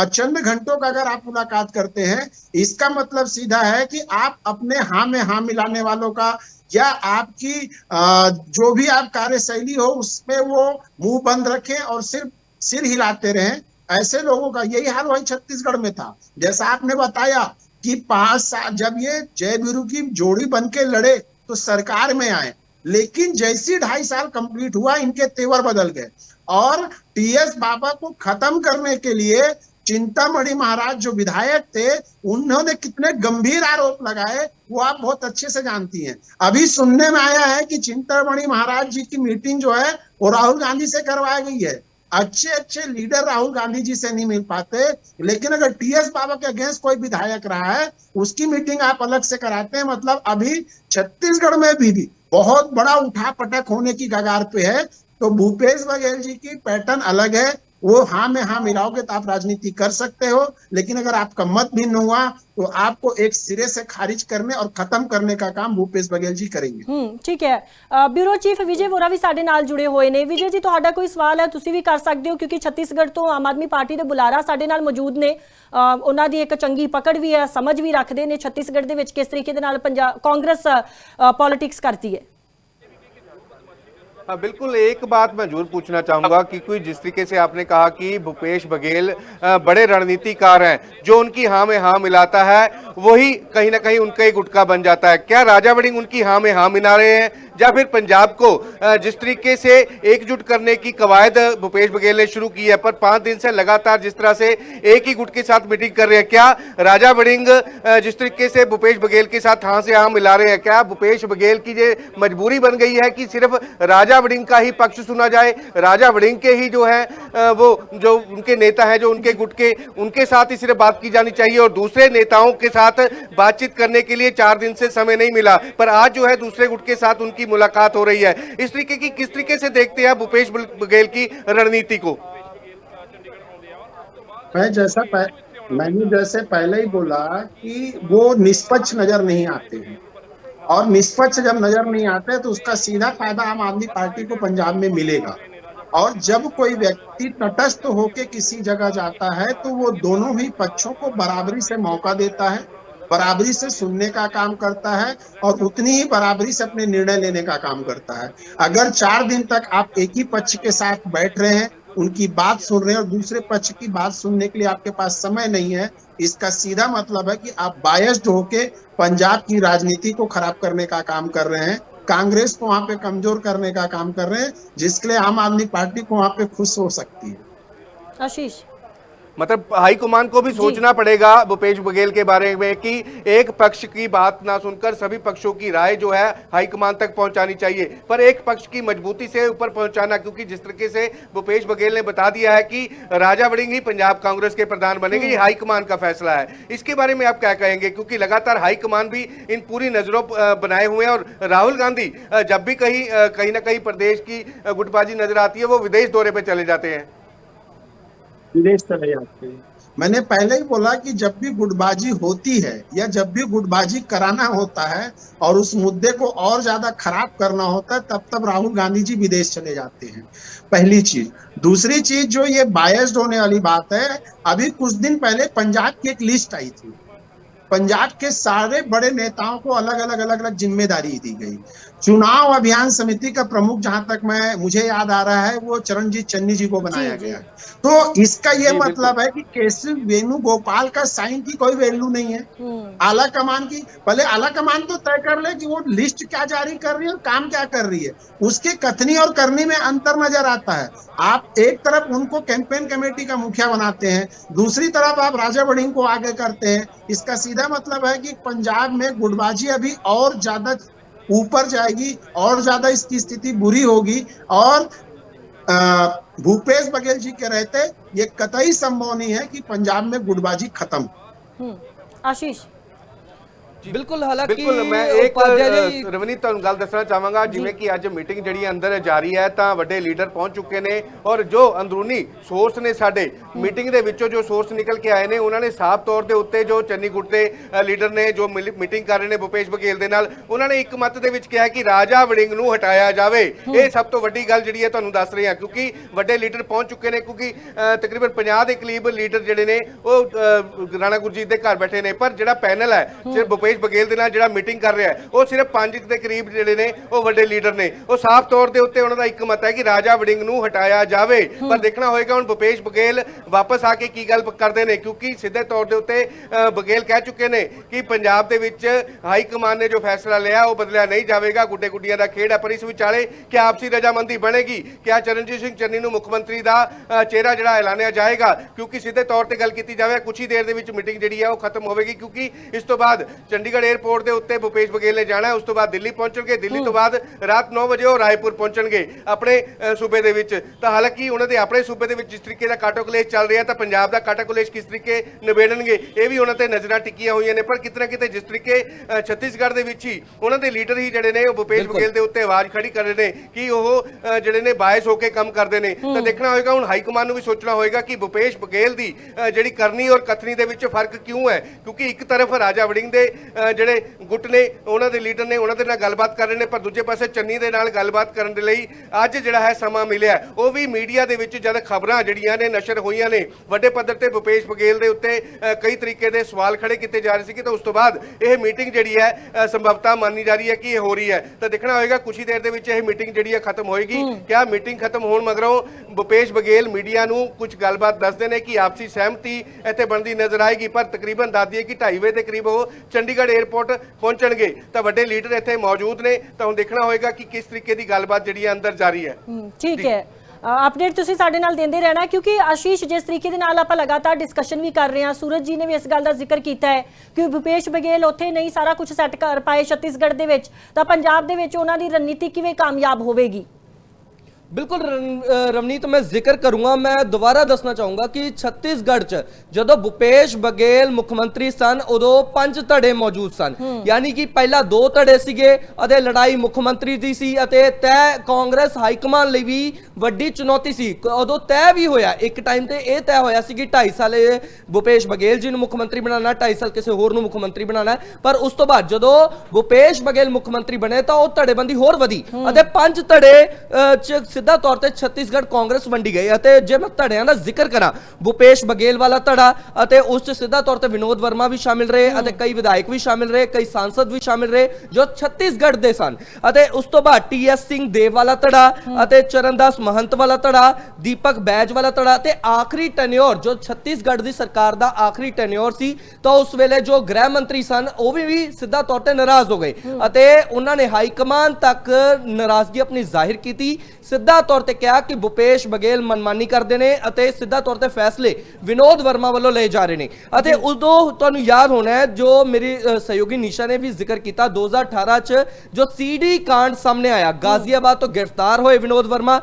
चंद घंटों का अगर आप मुलाकात करते हैं, इसका मतलब सीधा है कि आप अपने हाँ में हाँ मिलाने वालों का या आपकी जो भी आप कार्यशैली हो उसमें वो मुंह बंद रखें और सिर्फ सिर हिलाते रहें। ऐसे लोगों का यही हाल वही छत्तीसगढ़ में था। जैसा आपने बताया कि 5 साल जब ये जय वीरू की जोड़ी बन के लड़े तो सरकार में आए, लेकिन जैसी 2.5 साल कंप्लीट हुआ इनके तेवर बदल गए और टीएस बाबा को खत्म करने के लिए चिंतामणि महाराज जो विधायक थे, उन्होंने कितने गंभीर आरोप लगाए वो आप बहुत अच्छे से जानती हैं। अभी सुनने में आया है कि चिंतामणि महाराज जी की मीटिंग जो है वो राहुल गांधी से करवाई गई है। अच्छे लीडर राहुल गांधी जी से नहीं मिल पाते, लेकिन अगर टीएस बाबा के अगेंस्ट कोई विधायक रहा है उसकी मीटिंग आप अलग से कराते हैं। मतलब अभी छत्तीसगढ़ में भी बहुत बड़ा उठापटक होने की कगार पे है। तो भूपेश बघेल जी की पैटर्न अलग है, वो हाँ में हाँ मिलाओगे तो आप राजनीति कर सकते हो, लेकिन अगर आपका मत भिन्न हुआ तो आपको एक सिरे से खारिज करने और खत्म करने का काम भूपेश बघेल जी करेंगे। ठीक है, ब्यूरो चीफ विजय वोरा भी साडे नाल जुड़े हुए ने। विजय जी, तुहाडा कोई सवाल है तुसी भी कर सकते हो, क्योंकि छत्तीसगढ़ तो आम आदमी पार्टी दे बुलारा साडे नाल मौजूद ने, उन्हां दी एक चंगी पकड़ भी है, समझ भी रखते ने छत्तीसगढ़ दे विच किस तरीके दे नाल कांग्रेस पॉलिटिक्स करती है। हाँ बिल्कुल, एक बात मैं जरूर पूछना चाहूंगा कि कोई जिस तरीके से आपने कहा कि भूपेश बघेल बड़े रणनीतिकार हैं, जो उनकी हाँ में हाँ मिलाता है वही कहीं ना कहीं उनका ही गुटका बन जाता है। क्या राजा वड़िंग उनकी हाँ में हाँ मिला रहे हैं या फिर पंजाब को जिस तरीके से एकजुट करने की कवायद भूपेश बघेल ने शुरू की है, पर 5 दिन से लगातार जिस तरह से एक ही गुट के साथ मीटिंग कर रहे हैं, क्या राजा वड़िंग जिस तरीके से भूपेश बघेल के साथ हाँ से हाँ मिला रहे हैं, क्या भूपेश बघेल की ये मजबूरी बन गई है कि सिर्फ राजा वड़िंग का ही पक्ष सुना जाए, राजा वड़िंग के ही जो है वो जो उनके नेता है जो उनके गुट के, उनके साथ ही सिर्फ बात की जानी चाहिए और दूसरे नेताओं के साथ बातचीत करने के लिए 4 दिन से समय नहीं मिला, पर आज जो है दूसरे गुट के साथ उनकी मुलाकात हो रही है। इस तरीके की किस तरीके से देखते हैं भूपेश बघेल की रणनीति को? मैंने जैसे पहले ही बोला कि वो निष्पक्ष नजर नहीं आते हैं, और निष्पक्ष जब नजर नहीं आते तो उसका सीधा फायदा आम आदमी पार्टी को पंजाब में मिलेगा। और जब कोई व्यक्ति तटस्थ होके किसी जगह जाता है तो वो दोनों ही पक्षों को बराबरी से मौका देता है, बराबरी से सुनने का काम करता है, और उतनी ही बराबरी से अपने निर्णय लेने का काम करता है। अगर 4 दिन तक आप एक ही पक्ष के साथ बैठ रहे हैं, उनकी बात सुन रहे हैं, और दूसरे पक्ष की बात सुनने के लिए आपके पास समय नहीं है, इसका सीधा मतलब है कि आप बायस्ड होके पंजाब की राजनीति को खराब करने का काम कर रहे हैं, कांग्रेस को वहां पे कमजोर करने का काम कर रहे हैं, जिसके लिए आम आदमी पार्टी को वहां पे खुश हो सकती है। आशीष, मतलब हाईकमान को भी सोचना पड़ेगा भूपेश बघेल के बारे में कि एक पक्ष की बात ना सुनकर सभी पक्षों की राय जो है हाईकमान तक पहुंचानी चाहिए, पर एक पक्ष की मजबूती से ऊपर पहुंचाना, क्योंकि जिस तरीके से भूपेश बघेल ने बता दिया है कि राजा वड़िंग ही पंजाब कांग्रेस के प्रधान बनेंगे, ये हाईकमान का फैसला है। इसके बारे में आप क्या कहेंगे, क्योंकि लगातार हाईकमान भी इन पूरी नजरों बनाए हुए हैं, और राहुल गांधी जब भी कहीं ना कहीं प्रदेश की गुटबाजी नजर आती है वो विदेश दौरे पे चले जाते हैं, विदेश चले जाते हैं। मैंने पहले ही बोला कि जब भी गुटबाजी होती है या जब भी गुटबाजी कराना होता है और उस मुद्दे को और ज्यादा खराब करना होता है, तब राहुल गांधी जी विदेश चले जाते हैं। पहली चीज। दूसरी चीज, जो ये बायस्ड होने वाली बात है, अभी कुछ दिन पहले पंजाब की एक लिस्ट आई थी, पंजाब के सारे बड़े नेताओं को अलग अलग जिम्मेदारी दी गई। चुनाव अभियान समिति का प्रमुख, जहां तक मुझे याद आ रहा है, वो चरणजीत चन्नी जी को बनाया गया। तो इसका ये मतलब है कि केशव वेणुगोपाल का साइन की कोई वैल्यू नहीं है। आला कमान की, पहले आला कमान तो तय कर ले कि वो लिस्ट क्या जारी कर रही है और काम क्या कर रही है, उसके कथनी और करनी में अंतर नजर आता है। आप एक तरफ उनको कैंपेन कमेटी का मुखिया बनाते हैं, दूसरी तरफ आप राजा वड़िंग को आगे करते हैं। इसका सीधा मतलब है कि पंजाब में गुटबाजी अभी और ज्यादा ऊपर जाएगी, और ज्यादा इसकी स्थिति बुरी होगी, और भूपेश बघेल जी के रहते ये कतई संभव नहीं है कि पंजाब में गुटबाजी खत्म। आशीष, बिल्कुल, हालांकि मैं एक रवनीत गल दसना चाहांगा, जिवें कि अज मीटिंग जिहड़ी अंदर जारी है तां वड्डे लीडर पहुंच चुके ने, और जो अंदरूनी सोर्स ने साडे मीटिंग दे विचों जो सोर्स निकल के आए ने, उन्होंने साफ तौर दे उत्ते जो चन्नी गुट दे लीडर ने जो मीटिंग कर रहे ने भूपेश बघेल दे नाल, उन्होंने एक मत दे विच कहा कि राजा वड़िंग नूं हटाया जावे। ये सब तो वड्डी गल जिहड़ी है तुहानूं दस रहे हैं, क्योंकि वड्डे लीडर पहुंच चुके ने, क्योंकि तकरीबन 50 के करीब लीडर जिहड़े ने वो राणा गुरजीत दे घर बैठे ने, पर जिहड़ा पैनल है सिर्फ भूपेश बघेल दे नाल जिहड़ा मीटिंग कर रहा है वो सिर्फ 5 के करीब जिहड़े ने वो वड्डे लीडर ने, वो साफ तौर दे उत्ते उन्हां दा एक मत है कि राजा वड़िंग नूं हटाया जावे। पर देखना होएगा हुण भूपेश बघेल वापस आके की गल करदे ने, क्योंकि सीधे तौर दे उत्ते बघेल कह चुके ने कि पंजाब दे विच हाई कमान ने जो फैसला लिया वो बदलिया नहीं जाएगा, गुड्डे गुड्डियां दा खेड है। पर इस विचाले क्या आपसी रजामंदी बनेगी, क्या चरणजीत सिंह चन्नी नूं मुख्यमंत्री दा चेहरा जिहड़ा ऐलानिया जाएगा, क्योंकि सीधे तौर ते गल कीती जावे कुछ ही देर दे विच मीटिंग जिहड़ी है वो खत्म होवेगी, क्योंकि इस तो बाद चंडीगढ़ एयरपोर्ट दे उत्ते भूपेश बघेल ने जाना है, उस तो बाद दिल्ली पहुंचणगे, दिल्ली तो बाद रात 9 बजे वो रायपुर पहुंचणगे अपने सूबे दे विच। तां हालांकि उन्हां दे अपने सूबे दे विच जिस तरीके दा काटो कलेश चल रहा है, तां पंजाब दा काटो कलेश किस तरीके निबेड़नगे ये भी उन्हां ते नज़रां टिकियां होईयां ने। पर कितना किते जिस तरीके छत्तीसगढ़ दे विच ही उन्हां दे लीडर ही जिहड़े ने वो भूपेश बघेल दे उत्ते आवाज़ खड़ी कर रहे ने कि वो जिहड़े ने बायस होके काम करदे ने, तां देखना होएगा हुण हाई कमान नूं भी सोचना होएगा कि भूपेश बघेल दी जिहड़ी करनी और कथनी दे विच फर्क क्यों है, क्योंकि एक तरफ राजा वड़िंग दे जिहड़े गुट ने उन्हां दे लीडर ने उन्हां दे नाल गलबात कर रहे ने, पर दूजे पासे चन्नी दे नाल गलबात करन दे लई अज जिहड़ा है समा मिलिया, वो भी मीडिया दे विच जद खबरां जिहड़ियां ने नशर होईयां ने वड्डे पद्धर ते भूपेश बघेल दे उत्ते कई तरीके दे सवाल खड़े कीते जा रहे सी, तो उस तो बाद यह मीटिंग जिहड़ी है संभवतः मानी जा रही है कि ये हो रही है। तो देखना होएगा कुछ ही देर दे विच यह मीटिंग जिहड़ी है खत्म होएगी। क्या मीटिंग खत्म होण मगरों भूपेश बघेल मीडिया नूं कुछ गलबात दसदे ने कि आपसी सहमति इत्थे बनदी नजर आएगी, पर तकरीबन दस दिए कि 2:30 बजे के करीब वो चंडीगढ़ एयरपोर्ट पहुंचणगे, तो वड्डे लीडर इत्थे मौजूद ने, तो हुण देखना होएगा कि किस तरीके की गलबात जिहड़ी अंदर जारी है। ठीक है, अपडेट ਤੁਸੀਂ ਸਾਡੇ ਨਾਲ ਦਿੰਦੇ ਰਹਿਣਾ, ਕਿਉਂਕਿ ਆਸ਼ੀਸ਼ ਜਿਸ ਤਰੀਕੇ ਦੇ ਨਾਲ ਆਪਾਂ ਲਗਾਤਾਰ ਡਿਸਕਸ਼ਨ ਵੀ ਕਰ ਰਹੇ ਹਾਂ, ਸੂਰਜ ਜੀ ਨੇ ਵੀ ਇਸ ਗੱਲ ਦਾ ਜ਼ਿਕਰ ਕੀਤਾ ਹੈ ਕਿ ਭੂਪੇਸ਼ ਬਘੇਲ ਉੱਥੇ ਨਹੀਂ ਸਾਰਾ ਕੁਝ ਸੈੱਟ ਕਰ ਪਾਏ ਛੱਤੀਸਗੜ੍ਹ ਦੇ ਵਿੱਚ, ਤਾਂ ਪੰਜਾਬ ਦੇ ਵਿੱਚ ਉਹਨਾਂ ਦੀ ਰਣਨੀਤੀ ਕਿਵੇਂ ਕਾਮਯਾਬ ਹੋਵੇਗੀ। बिल्कुल रवनीत, मैं जिक्र करूंगा, मैं दोबारा दसना चाहूंगा कि छत्तीसगढ़ च जदों भूपेश बघेल मुख्यमंत्री सन उदों 5 धड़े मौजूद सन, यानी कि पहला 2 धड़े सीगे अते लड़ाई मुख्यमंत्री दी सी अते तय कांग्रेस हाईकमान लई भी वड्डी चुनौती सी। उदों तय भी होया, एक टाइम ते यह तय होया सी कि 2.5 साल भूपेश बघेल जी नूं मुख्यमंत्री बनाना, 2.5 साल किसी होर नूं मुख्यमंत्री बनाना है। पर उस तो बाद जदों भूपेश बघेल मुख्यमंत्री बने तो वह धड़ेबंदी होर वधी अते 5 धड़े सीधा तौर पर छत्तीसगढ़ कांग्रेस वंडी गई। जे मैं धड़ियां का जिक्र करा, भूपेश बघेल वाला धड़ा उस सीधा तौर पर विनोद वर्मा भी शामिल रहे, कई विधायक भी शामिल रहे, कई सांसद भी शामिल रहे जो छत्तीसगढ़ दे सन। उस तो बाद टी.एस. सिंह देव वाला धड़ा, चरणदास महंत वाला धड़ा, दीपक बैज वाला धड़ा, आखिरी टेन्योर जो छत्तीसगढ़ की सरकार का आखिरी टेन्योर सी, तो उस वेले जो गृह मंत्री सन वो भी सीधा तौर पर नाराज हो गए। उन्होंने हाईकमान तक नाराजगी अपनी जाहिर की थी, सीधा तौर पर कहा कि भूपेश बघेल मनमानी करते हैं, सीधा तौर पर फैसले विनोद वर्मा वालों ले जा रहे हैं। उदों तुहानूं याद होना है जो मेरी सहयोगी निशा ने भी जिक्र किया, 2018 च जो सीडी कांड सामने आया, गाजियाबाद तो गिरफ्तार होए विनोद वर्मा,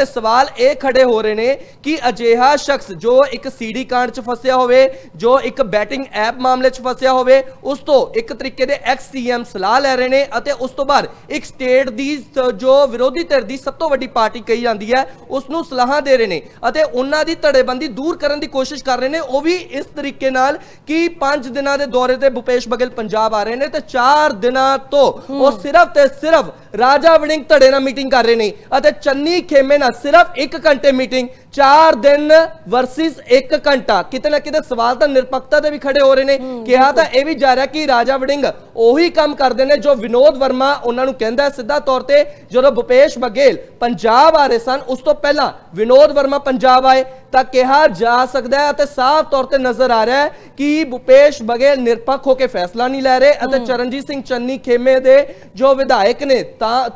सवाल ये खड़े हो रहे हैं कि अजिहा शख्स जो एक सीडी कांड च फसिया होवे, जो एक बैटिंग ऐप मामले च फसिया होवे, उस तो एक तरीके दे एक्स सीएम सलाह ले रहे हैं, उस तो बाद एक स्टेट दी जो विरोधी धिर दी सब तो वड्डी पार्टी कही जाती है उसनूं सलाह दे रहे हैं, उन्हां दी धड़ेबंदी दूर करने की कोशिश कर रहे हैं। वो भी इस तरीके नाल कि 5 दिनों के दौरे ते भूपेश बघेल पंजाब आ रहे हैं, 4 दिनों तो वो सिर्फ ते सिर्फ राजा वड़िंग धड़े नाल मीटिंग कर रहे हैं, चन्नी खेमे नाल सिर्फ 1 घंटे मीटिंग, 4 दिन वर्सिस 1 घंटा। किते ना किते सवाल तो निरपक्षता के भी खड़े हो रहे हैं। कहा तो यह भी जा रहा कि राजा वड़िंग उही काम करते हैं जो विनोद वर्मा उन्होंने कहता है। सीधा तौर पर जो भूपेश बघेल पंजाब आ रहे सन उस तो पहला विनोद वर्मा पंजाब आए तो कहा जा सकता है, साफ तौर पर नजर आ रहा है कि भूपेश बघेल निरपक्ष होकर फैसला नहीं ले रहे। चरणजीत सिंह चन्नी खेमे दे जो विधायक ने,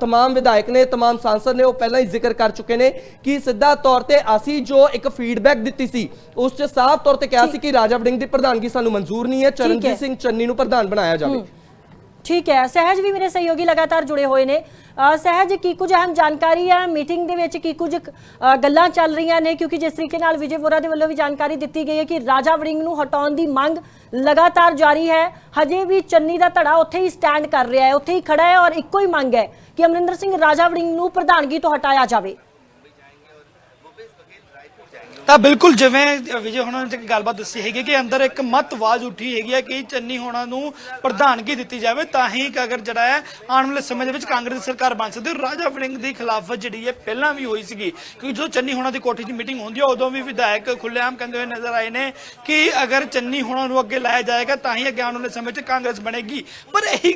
तमाम विधायक ने, तमाम सांसद ने, वो पहला ही जिक्र कर चुके हैं कि सीधा तौर पर असी जो एक फीडबैक दी सी उस साफ तौर पर कहा सी कि राजा वड़िंग की प्रधानगी सानू मंजूर नहीं है, चरणजीत सिंह चन्नी नूं प्रधान बनाया जाए। ठीक है, सहज भी मेरे सहयोगी लगातार जुड़े हुए ने। सहज की कुछ अहम जानकारी है मीटिंग दे विच की कुछ गल्लां चल रही ने, क्योंकि जिस तरीके नाल विजय वोरा दे वल्लों भी जानकारी दी गई है कि राजा वड़िंग नूं हटाउण दी मंग लगातार जारी है, हजे भी चन्नी दा धड़ा उत्थे ही स्टैंड कर रहा है, उत्थे ही खड़ा है और इक्को ही मंग है कि अमरिंदर सिंह राजा वड़िंग नूं प्रधानगी तो हटाया जाए। ਤਾਂ ਬਿਲਕੁਲ ਜਿਵੇਂ ਵਿਜੇ ਹੋਣਾ ਨੇ ਗੱਲਬਾਤ ਦੱਸੀ ਹੈਗੀ ਕਿ ਅੰਦਰ ਇੱਕ ਮਤ ਆਵਾਜ਼ ਉੱਠੀ ਹੈਗੀ ਹੈ ਕਿ ਚੰਨੀ ਹੋਣਾ ਨੂੰ ਪ੍ਰਧਾਨਗੀ ਦਿੱਤੀ ਜਾਵੇ ਤਾਂ ਹੀ ਅਗਰ ਜਿਹੜਾ ਹੈ ਆਉਣ ਵਾਲੇ ਸਮੇਂ ਦੇ ਵਿੱਚ ਕਾਂਗਰਸ ਦੀ ਸਰਕਾਰ ਬਣ ਸਕਦੀ ਹੈ। ਰਾਜਾ ਵੜਿੰਗ ਦੀ ਖਿਲਾਫਤ ਜਿਹੜੀ ਹੈ ਪਹਿਲਾਂ ਵੀ ਹੋਈ ਸੀਗੀ, ਕਿਉਂਕਿ ਜਦੋਂ ਚੰਨੀ ਹੋਣਾ ਦੀ ਕੋਠੀ 'ਚ ਮੀਟਿੰਗ ਹੁੰਦੀ ਹੈ ਉਦੋਂ ਵੀ ਵਿਧਾਇਕ ਖੁੱਲ੍ਹੇਆਮ ਕਹਿੰਦੇ ਹੋਏ ਨਜ਼ਰ ਆਏ ਨੇ ਕਿ ਅਗਰ ਚੰਨੀ ਹੋਣਾ ਨੂੰ ਅੱਗੇ ਲਾਇਆ ਜਾਏਗਾ ਤਾਂ ਹੀ ਅੱਗੇ ਆਉਣ ਵਾਲੇ ਸਮੇਂ 'ਚ ਕਾਂਗਰਸ ਬਣੇਗੀ। ਪਰ ਇਹੀ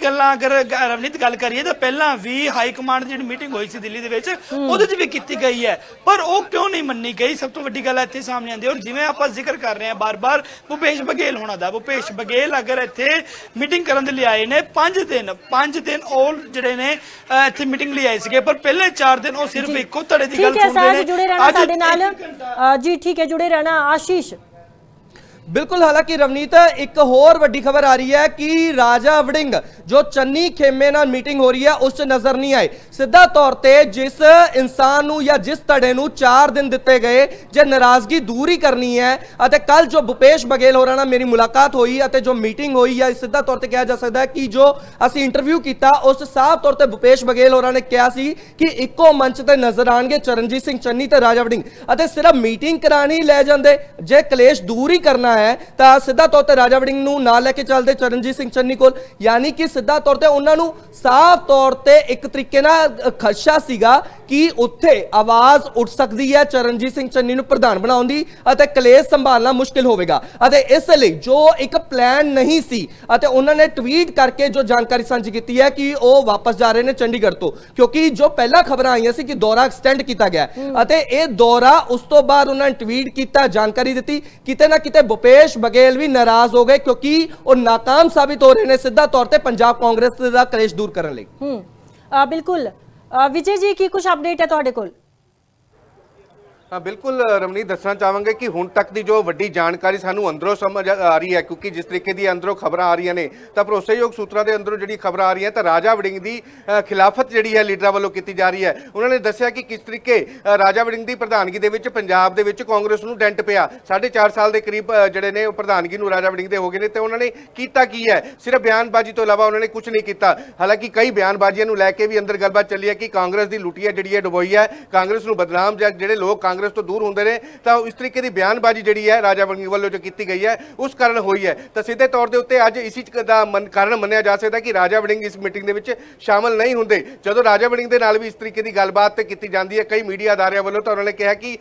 ਗੱਲਾਂ ਅਗਰ ਰਵਨੀਤ ਗੱਲ ਕਰੀਏ ਤਾਂ ਪਹਿਲਾਂ ਵੀ ਹਾਈ ਕਮਾਂਡ ਦੀ ਜਿਹੜੀ ਮੀਟਿੰਗ ਹੋਈ ਸੀ ਦਿੱਲੀ ਦੇ ਵਿੱਚ ਉਹਦੇ 'ਚ ਵੀ ਕੀਤੀ ਗਈ ਹੈ, ਪਰ ਉਹ ਕਿਉਂ ਨਹੀਂ ਮੰਨੀ ਗਈ? ਸਭ ਤੋਂ ਵੱਡੀ ਗੱਲ ਇੱਥੇ ਸਾਹਮਣੇ ਆਉਂਦੀ ਹੈ। ਔਰ ਜਿਵੇਂ ਆਪਾਂ ਜ਼ਿਕਰ ਕਰ ਰਹੇ ਹਾਂ ਬਾਰ-ਬਾਰ ਭੂਪੇਸ਼ ਬਘੇਲ ਹੋਣਾ ਦਾ, ਭੂਪੇਸ਼ ਬਘੇਲ ਅਗਰ ਇੱਥੇ ਮੀਟਿੰਗ ਕਰਨ ਦੇ ਲਈ ਆਏ ਨੇ 5 ਦਿਨ ਉਹ ਜਿਹੜੇ ਨੇ ਇੱਥੇ ਮੀਟਿੰਗ ਲਈ ਆਏ ਸੀਗੇ, ਪਰ ਪਹਿਲੇ 4 ਦਿਨ ਉਹ ਸਿਰਫ ਇੱਕੋ ਧੜੇ ਦੀ ਗੱਲ ਸੁਣਦੇ ਨੇ। जुड़े रहना साडे नाल जी, ठीक है, जुड़े रहना आशीष। बिल्कुल, हालांकि रवनीत एक होर वड्डी खबर आ रही है कि राजा वड़िंग जो चन्नी खेमे नाल मीटिंग हो रही है उस नजर नहीं आए। सीधा तौर पर जिस इंसान नूं या जिस धड़े नूं 4 दिन दिते गए जे नाराजगी दूर ही करनी है, कल जो भूपेश बघेल होरां नाल मेरी मुलाकात हुई जो मीटिंग हुई है, सीधा तौर पर कहा जा सकता है कि जो असीं इंटरव्यू किया उस साफ तौर पर भूपेश बघेल होरां ने कहा सी कि इक्को मंच ते नजर आएंगे चरणजीत सिंह चन्नी ते राजा वड़िंग, सिर्फ मीटिंग करानी लै जांदे जे कलेश दूर ही करना है तो सीधा तौर पर राजा वड़िंग नूं नाल लैके चलते चरणजीत सिंह चन्नी कोल, यानी कि सीधा तौर पर उन्होंने साफ तौर पर एक तरीके नाल खदशा सीगा कि उत्थे आवाज उठ सकती है चरणजीत सिंह चन्नी नूं प्रधान बनाउण दी अते कलेश संभालना मुश्किल होवेगा। इसलिए जो एक प्लान नहीं सी उन्होंने ट्वीट करके जो जानकारी साझी की है कि वो वापस जा रहे हैं चंडीगढ़ तो, क्योंकि जो पहला खबर आई सी कि दौरा एक्सटेंड किया गया ये दौरा, उस तो बाद उन्होंने ट्वीट किया, जानकारी दी, किते ना किते भूपेश बघेल भी नाराज हो गए क्योंकि वो नाकाम साबित हो रहे हैं सीधा तौर पर पंजाब कांग्रेस का कलेश दूर करने लई। बिल्कुल विजय जी की कुछ अपडेट है तुहाडे कोल? हाँ बिल्कुल रमनीत, दसना चाहांगे कि हुण तक की जो वड्डी जानकारी सानू अंदरों समझ आ रही है, क्योंकि जिस तरीके की अंदरों खबरां आ रही ने तो भरोसेयोग सूत्रों के अंदरों जी खबरां आ रही हैं तो राजा वड़िंग की खिलाफत जी है लीडर वालों की जा रही है। उन्होंने दसिया कि किस तरीके राजा वड़िंग की प्रधानगी के पंजाब के कांग्रेस को डेंट पिया, 4.5 साल के करीब जोड़े ने प्रधानगी राजा वड़िंग के हो गए तो उन्होंने किया की है, सिर्फ बयानबाजी तो इलावा उन्होंने कुछ नहीं किया। हालांकि कई बयानबाजियों लैके भी अंदर गलबात चली है कि कांग्रेस की लुटिया जी डुबोई है, कांग्रेस को बदनाम जो लोग कांग्रेस तो दूर होंगे ने, तो इस तरीके की बयानबाजी जी है राजा वड़िंग वालों जो की गई है उस कारण हुई है। तो सीधे तौर के उत्ते अज इसी कारण मन्निया जा सकता है कि राजा वड़िंग इस मीटिंग के शामिल नहीं होंगे। जो राजा वड़िंग के नाल भी इस तरीके की गलबात की जाती है कई मीडिया अदारियों वालों, तो उन्होंने कहा कि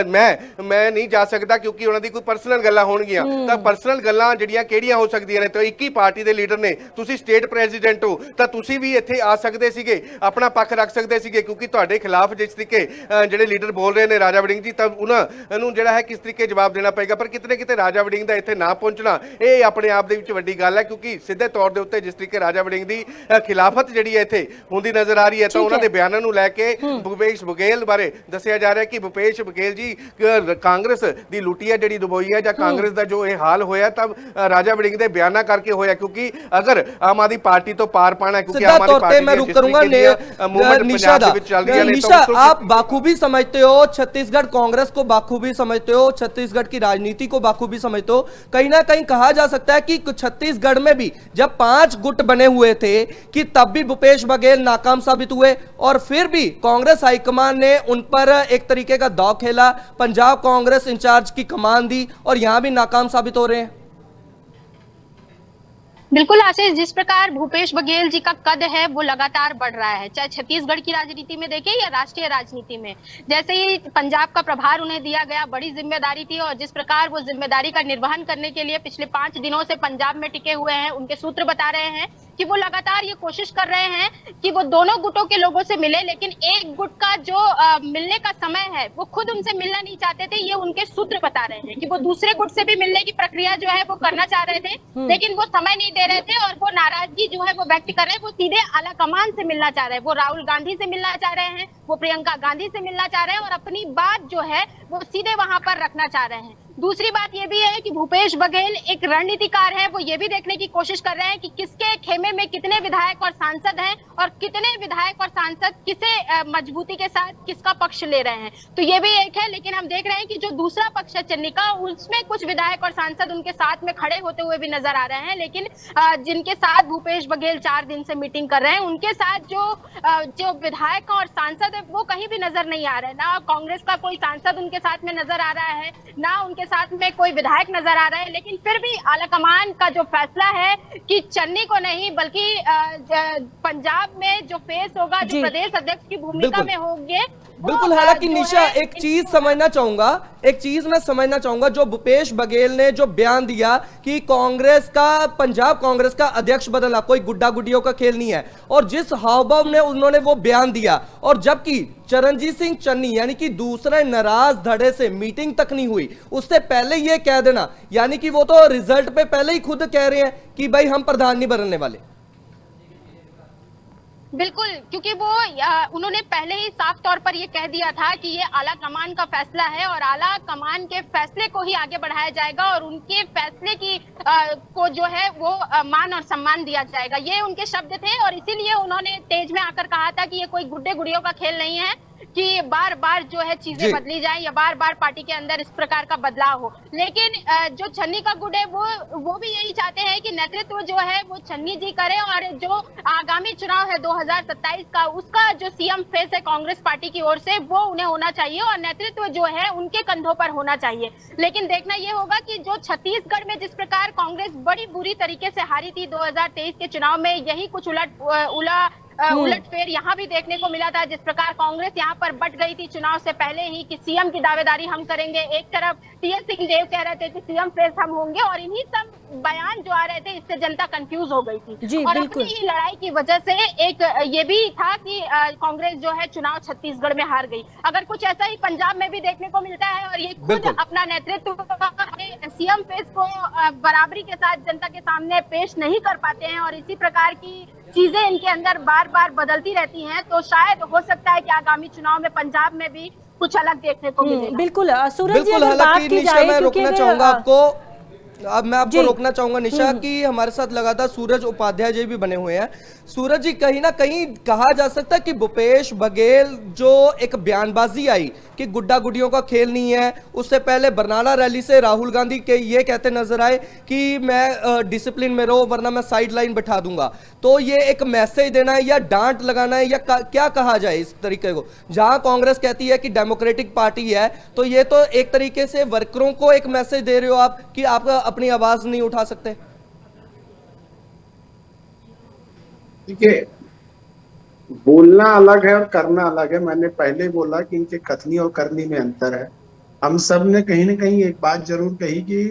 मैं नहीं जा सकता क्योंकि उन्होंने कोई परसनल गल्लां होणगियां। तो परसनल गल्लां जिहड़ियां किहड़ियां हो सकदियां ने, तो एक ही पार्टी के लीडर ने, तुसीं स्टेट प्रेजिडेंट हो तो तुसीं भी इत्थे आ सकते सीगे, अपना पक्ष रख सकते सीगे, क्योंकि तुहाडे खिलाफ जिस तरीके जिहड़े लीडर बोल रहे हैं राजा वड़िंग जी, तब उन्होंने जिहड़ा है किस तरीके जवाब देना पेगा। पर कितने किते राजा वड़िंग का इत्थे ना पहुंचना ये अपने आप दे विच वड्डी गल है, क्योंकि सीधे तौर के उत्ते जिस तरीके राजा वड़िंग की खिलाफत जिहड़ी है इत्थे हुंदी नजर आ रही है, तो उन्होंने बयानों को लैके भूपेश बघेल बारे दसिया जा रहा है कि भूपेश बघेल जी कांग्रेस की लुटी है जी डुबोई है, कांग्रेस का जो ये हाल होया तब राजा वड़िंग के बयाना करके होया, क्योंकि अगर आम आदमी पार्टी तो पार पाना है, क्योंकि आम आदमी पार्टी मैं रुक करूंगा निशा, आप बाखूबी समझते हो छत्तीसगढ़ कांग्रेस को, बाखूबी समझते हो छत्तीसगढ़ की राजनीति को, बाखूबी समझते हो। कहीं ना कहीं कहा जा सकता है कि छत्तीसगढ़ में भी जब 5 गुट बने हुए थे कि तब भी भूपेश बघेल नाकाम साबित हुए और फिर भी कांग्रेस हाईकमान ने उन पर एक तरीके का दांव खेला, पंजाब कांग्रेस इंचार्ज की कमान दी और यहां भी नाकाम साबित हो रहे हैं। बिल्कुल आशीष, जिस प्रकार भूपेश बघेल जी का कद है वो लगातार बढ़ रहा है, चाहे छत्तीसगढ़ की राजनीति में देखें या राष्ट्रीय राजनीति में। जैसे ही पंजाब का प्रभार उन्हें दिया गया, बड़ी जिम्मेदारी थी और जिस प्रकार वो जिम्मेदारी का निर्वहन करने के लिए पिछले 5 दिनों से पंजाब में टिके हुए हैं, उनके सूत्र बता रहे हैं कि वो लगातार ये कोशिश कर रहे हैं कि वो दोनों गुटों के लोगों से मिले, लेकिन एक गुट का जो मिलने का समय है वो खुद उनसे मिलना नहीं चाहते थे। ये उनके सूत्र बता रहे हैं कि वो दूसरे गुट से भी मिलने की प्रक्रिया जो है वो करना चाह रहे थे, लेकिन वो समय नहीं दे रहे थे और वो नाराजगी जो है वो व्यक्त कर रहे हैं। वो सीधे आला कमान से मिलना चाह रहे हैं, वो राहुल गांधी से मिलना चाह रहे हैं, वो प्रियंका गांधी से मिलना चाह रहे हैं और अपनी बात जो है वो सीधे वहां पर रखना चाह रहे हैं। दूसरी बात ये भी है कि भूपेश बघेल एक रणनीतिकार है, वो ये भी देखने की कोशिश कर रहे हैं कि किसके खेमे में कितने विधायक और सांसद हैं और कितने विधायक और सांसद किसे मजबूती के साथ किसका पक्ष ले रहे हैं, तो ये भी एक है। लेकिन हम देख रहे हैं कि जो दूसरा पक्ष है चन्नी का, उसमें कुछ विधायक और सांसद उनके साथ में खड़े होते हुए भी नजर आ रहे हैं, लेकिन जिनके साथ भूपेश बघेल 4 दिन से मीटिंग कर रहे हैं उनके साथ जो विधायक और सांसद है वो कहीं भी नजर नहीं आ रहे हैं। ना कांग्रेस का कोई सांसद उनके साथ में नजर आ रहा है, ना उनके साथ में कोई विधायक नजर आ रहा है, लेकिन फिर भी आलाकमान का जो फैसला है कि चन्नी को नहीं बल्कि पंजाब में जो फेस होगा, जो प्रदेश अध्यक्ष की भूमिका में होंगे। बिल्कुल, हालांकि निशा एक चीज समझना चाहूंगा, जो भूपेश बघेल ने जो बयान दिया कि कांग्रेस का, पंजाब कांग्रेस का अध्यक्ष बदला, कोई गुड्डा गुड्डियों का खेल नहीं है, और जिस हावभाव ने उन्होंने वो बयान दिया, और जबकि चरणजीत सिंह चन्नी यानी कि दूसरे नाराज धड़े से मीटिंग तक नहीं हुई, उससे पहले ये कह देना, यानी कि वो तो रिजल्ट पे पहले ही खुद कह रहे हैं कि भाई हम प्रधान नहीं बनने वाले। बिल्कुल, क्योंकि वो उन्होंने पहले ही साफ तौर पर ये कह दिया था कि ये आला कमान का फैसला है और आला कमान के फैसले को ही आगे बढ़ाया जाएगा और उनके फैसले की को जो है वो मान और सम्मान दिया जाएगा, ये उनके शब्द थे। और इसीलिए उन्होंने तेज में आकर कहा था कि ये कोई गुड्डे गुड़ियों का खेल नहीं है कि बार बार जो है चीजें बदली जाए या बार बार पार्टी के अंदर इस प्रकार का बदलाव हो। लेकिन जो छन्नी का गुट है वो भी यही चाहते हैं कि नेतृत्व जो है वो छन्नी जी करे और जो आगामी चुनाव है 2027 का, उसका जो सीएम फेस है कांग्रेस पार्टी की ओर से वो उन्हें होना चाहिए और नेतृत्व जो है उनके कंधों पर होना चाहिए। लेकिन देखना ये होगा कि जो छत्तीसगढ़ में जिस प्रकार कांग्रेस बड़ी बुरी तरीके से हारी थी 2023 के चुनाव में, यही कुछ उलटफेर यहाँ भी देखने को मिला था। जिस प्रकार कांग्रेस यहाँ पर बट गई थी चुनाव से पहले ही कि सीएम की दावेदारी हम करेंगे, एक तरफ टीएस सिंहदेव कह रहे थे कि सीएम फेस हम होंगे, और इन्हीं सब बयान जो आ रहे थे इससे जनता कंफ्यूज हो गई थी। और अपनी ही लड़ाई की वजह से एक ये भी था कि कांग्रेस जो है चुनाव छत्तीसगढ़ में हार गई। अगर कुछ ऐसा ही पंजाब में भी देखने को मिलता है और ये खुद अपना नेतृत्व सीएम फेस को बराबरी के साथ जनता के सामने पेश नहीं कर पाते हैं और इसी प्रकार की चीजें इनके अंदर बार बार बदलती रहती हैं, तो शायद हो सकता है कि आगामी चुनाव में पंजाब में भी कुछ अलग देखने को मिलेगा। बिल्कुल सूरज जी, बिल्कुल, अगर बात हालांकि की निशा जाए मैं क्योंकि रोकना अगर, चाहूंगा आपको, अब मैं आपको जी। रोकना चाहूंगा निशा कि हमारे साथ लगातार सूरज उपाध्याय जी भी बने हुए हैं। सूरज जी, कहीं ना कहीं कहा जा सकता है कि भूपेश बघेल जो एक बयानबाजी आई कि गुड्डा गुडियों का खेल नहीं है, उससे पहले बरनाला रैली से राहुल गांधी के ये कहते नजर आए कि मैं डिसिप्लिन में रहो वरना मैं साइड लाइन बैठा दूंगा। तो ये एक मैसेज देना है या डांट लगाना है या क्या कहा जाए इस तरीके को? जहां कांग्रेस कहती है कि डेमोक्रेटिक पार्टी है, तो ये तो एक तरीके से वर्करों को एक मैसेज दे रहे हो आप कि आप अपनी आवाज नहीं उठा सकते। देखिए, बोलना अलग है और करना अलग है। मैंने पहले बोला कि इनके कथनी और करनी में अंतर है। हम सब ने कहीं ना कहीं एक बात जरूर कही कि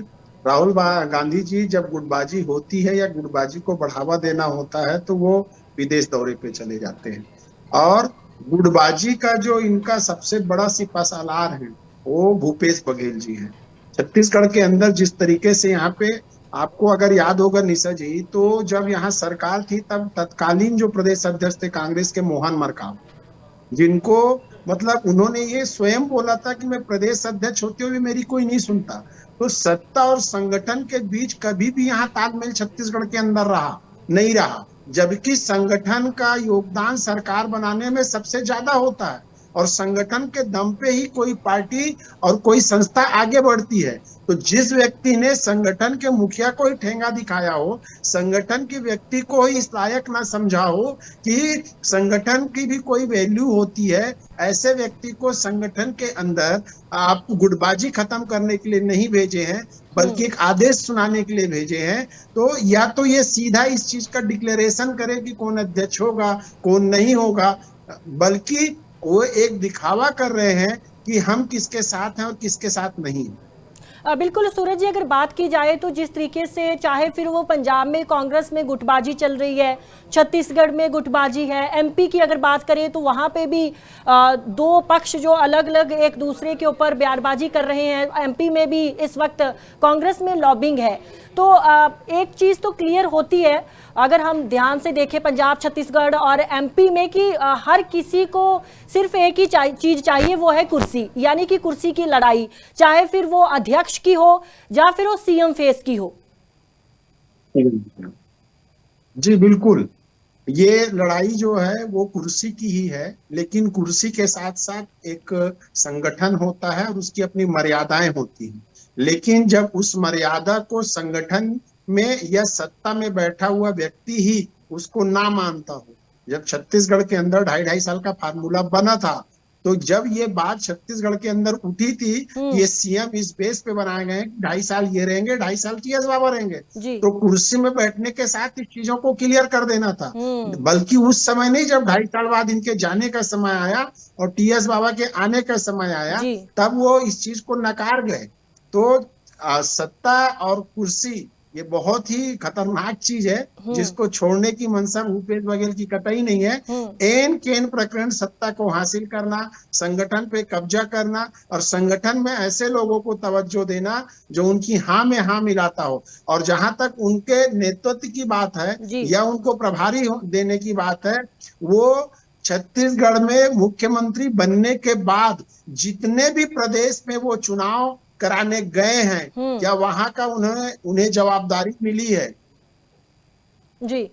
राहुल गांधी जी जब गुटबाजी होती है या गुटबाजी को बढ़ावा देना होता है तो वो विदेश दौरे पे चले जाते हैं। और गुटबाजी का जो इनका सबसे बड़ा सिपहसालार है वो भूपेश बघेल जी है। छत्तीसगढ़ के अंदर जिस तरीके से यहाँ पे, आपको अगर याद होगा निशा जी, तो जब यहाँ सरकार थी तब तत्कालीन जो प्रदेश अध्यक्ष थे कांग्रेस के, मोहन मरकाम, जिनको मतलब उन्होंने ये स्वयं बोला था कि मैं प्रदेश अध्यक्ष होते हुए मेरी कोई नहीं सुनता। तो सत्ता और संगठन के बीच कभी भी यहाँ तालमेल छत्तीसगढ़ के अंदर नहीं रहा, जबकि संगठन का योगदान सरकार बनाने में सबसे ज्यादा होता है और संगठन के दम पे ही कोई पार्टी और कोई संस्था आगे बढ़ती है। तो जिस व्यक्ति ने संगठन के मुखिया को ही ठेंगा दिखाया हो, संगठन के व्यक्ति को ही इस लायक ना समझा हो कि संगठन की भी कोई वैल्यू होती है, ऐसे व्यक्ति को संगठन के अंदर आप गुटबाजी खत्म करने के लिए नहीं भेजे हैं बल्कि एक आदेश सुनाने के लिए भेजे हैं। तो या तो ये सीधा इस चीज का डिक्लेरेशन करे कि कौन अध्यक्ष होगा कौन नहीं होगा, बल्कि वो एक दिखावा कर रहे हैं कि हम किसके साथ हैं और किसके साथ नहीं। बिल्कुल सूरज जी, अगर बात की जाए तो जिस तरीके से चाहे फिर वो पंजाब में कांग्रेस में गुटबाजी चल रही है, छत्तीसगढ़ में गुटबाजी है, एमपी की अगर बात करें तो वहाँ पे भी दो पक्ष जो अलग अलग एक दूसरे के ऊपर बयानबाजी कर रहे हैं। एमपी में भी इस वक्त कांग्रेस में लॉबिंग है। तो एक चीज़ तो क्लियर होती है अगर हम ध्यान से देखें पंजाब, छत्तीसगढ़ और एमपी में कि हर किसी को सिर्फ एक ही चीज चाहिए, वो है कुर्सी, यानी कि कुर्सी की लड़ाई, चाहे फिर वो अध्यक्ष की हो या फिर वो सीएम फेस की हो। जी बिल्कुल, ये लड़ाई जो है वो कुर्सी की ही है, लेकिन कुर्सी के साथ साथ एक संगठन होता है और उसकी अपनी मर्यादाएं होती हैं। लेकिन जब उस मर्यादा को संगठन में या सत्ता में बैठा हुआ व्यक्ति ही उसको ना मानता हो, जब छत्तीसगढ़ के अंदर 2.5 साल का फार्मूला बना था, तो जब ये बात छत्तीसगढ़ के अंदर उठी थी, ये सीएम इस बेस पे बनाए गए 2.5 साल ये रहेंगे, 2.5 साल टीएस बाबा रहेंगे, तो कुर्सी में बैठने के साथ इस चीजों को क्लियर कर देना था। बल्कि उस समय नहीं, जब 2.5 साल बाद इनके जाने का समय आया और टीएस बाबा के आने का समय आया, तब वो इस चीज को नकार गए। तो सत्ता और कुर्सी ये बहुत ही खतरनाक चीज है जिसको छोड़ने की मंशा भूपेश बघेल की कतई नहीं है। एन केन प्रकरण सत्ता को हासिल करना, संगठन पे कब्जा करना और संगठन में ऐसे लोगों को तवज्जो देना जो उनकी हाँ में हाँ मिलाता हो। और जहां तक उनके नेतृत्व की बात है या उनको प्रभारी देने की बात है, वो छत्तीसगढ़ में मुख्यमंत्री बनने के बाद जितने भी प्रदेश में वो चुनाव कराने गए हैं, क्या वहां का उन्हें जवाबदारी मिली है? जी,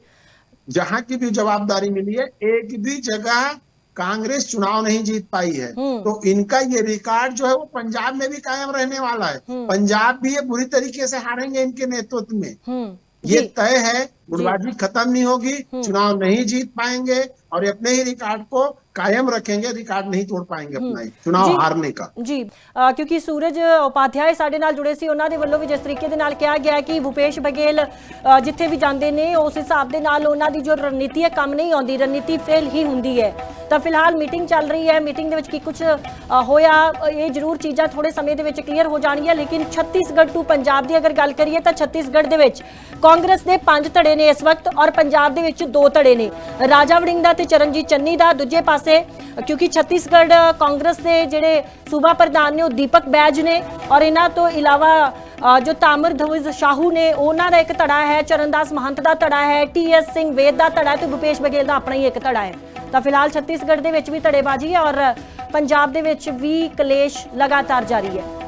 जहां की भी जवाबदारी मिली है, एक भी जगह कांग्रेस चुनाव नहीं जीत पाई है। तो इनका ये रिकॉर्ड जो है वो पंजाब में भी कायम रहने वाला है। पंजाब भी ये बुरी तरीके से हारेंगे इनके नेतृत्व में, ये तय है। गुटबाजी खत्म नहीं होगी, चुनाव नहीं जीत पाएंगे और अपने ही रिकॉर्ड को कायम रखेंगे, रिकॉर्ड नहीं तोड़ पाएंगे अपना ही चुनाव हारने का। जी, क्योंकि सूरज उपाध्याय साडे नाल जुड़े सी, उन्हां दे वल्लों भी जिस तरीके दे नाल कहा गया कि भूपेश बघेल जिथे भी जाते ने उस हिसाब दे नाल उन्हां दी जो रणनीति है काम नहीं आउंदी, रणनीति फेल ही हुंदी है। तो फिलहाल मीटिंग चल रही है, मीटिंग दे विच की कुछ होया ये जरूर चीज़ां थोड़े समय दे विच क्लीयर हो जाणगीआं। लेकिन छत्तीसगढ़ टू पंजाब की अगर गल करिए तो छत्तीसगढ़ दे विच कांग्रेस दे 5 धड़े ने इस वक्त और पंजाब दे विच 2 धड़े ने, राजा वड़िंग दा ते चरणजीत चन्नी दा। दूजे पासे ਪਾਸੇ ਕਿਉਂਕਿ ਛੱਤੀਸਗੜ੍ਹ ਕਾਂਗਰਸ ਦੇ ਜਿਹੜੇ ਸੂਬਾ ਪ੍ਰਧਾਨ ਨੇ ਉਹ ਦੀਪਕ ਬੈਜ ਨੇ ਔਰ ਇਹਨਾਂ ਤੋਂ ਇਲਾਵਾ ਜੋ ਤਾਮਰ ਧਵਜ ਸਾਹੂ ਨੇ ਉਹਨਾਂ ਦਾ ਇੱਕ ਧੜਾ ਹੈ, ਚਰਨਦਾਸ ਮਹੰਤ ਦਾ ਧੜਾ ਹੈ, TS ਸਿੰਘ ਵੇਦ ਦਾ ਧੜਾ ਤੇ ਭੁਪੇਸ਼ ਬਘੇਲ ਦਾ ਆਪਣਾ ਹੀ ਇੱਕ ਧੜਾ ਹੈ। ਤਾਂ ਫਿਲਹਾਲ ਛੱਤੀਸਗੜ੍ਹ ਦੇ ਵਿੱਚ ਵੀ ਧੜੇਬਾਜ਼ੀ ਹੈ ਔਰ ਪੰਜਾਬ ਦੇ ਵਿੱਚ ਵੀ ਕਲੇਸ਼ ਲਗਾਤਾਰ ਜਾਰੀ ਹੈ।